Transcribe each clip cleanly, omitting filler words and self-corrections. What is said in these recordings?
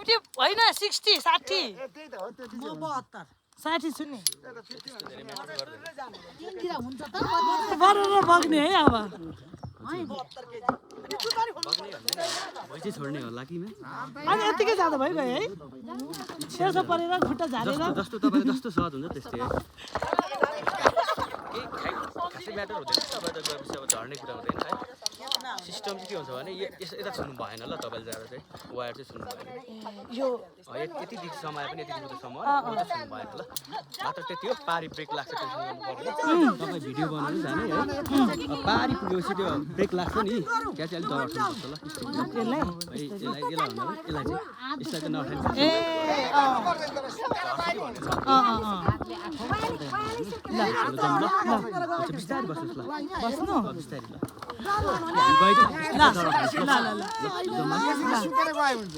50 होइन 60 60 त्यही त हो त्यति म 72 60 छु नि तिनतिर हुन्छ त बरेर बग्ने है अब भोइस छोड्ने होला कि अनि यतिकै जाँदा भइगयो है त्यसो परेर खुट्टा झारेर जस्तो तपाईँ जस्तो सहज हुन्छ त्यस्तै हो खासै म्याटर हुँदैन तपाईँ त गएपछि अब झर्ने कुरा हुँदैन है सिस्टम चाहिँ के हुन्छ भने यता छुनु भएन ल तपाईँले जाँदा चाहिँ वायर चाहिँ छुनु भएन यो यति दिख समय पनि यति दिनको समय छुनु भएन ल मात्र त्यति हो पारी ब्रेक लाग्छ तपाईँ भिडियो बनाउनु जाने है पारी पुगेपछि त्यो ब्रेक लाग्छ नि त्यहाँ चाहिँ अलिक डर उठाउनुपर्छ ल यसलाई चाहिँ नउठाउनु ए बिस्तारै बस्नुहोस् ल बस्नु बिस्तारै ल सुतेर गयो हुन्छ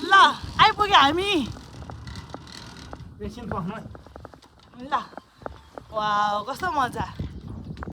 ल आइपुग्यो हामी एकछिन पख्नु ल वाउ कस्तो मजा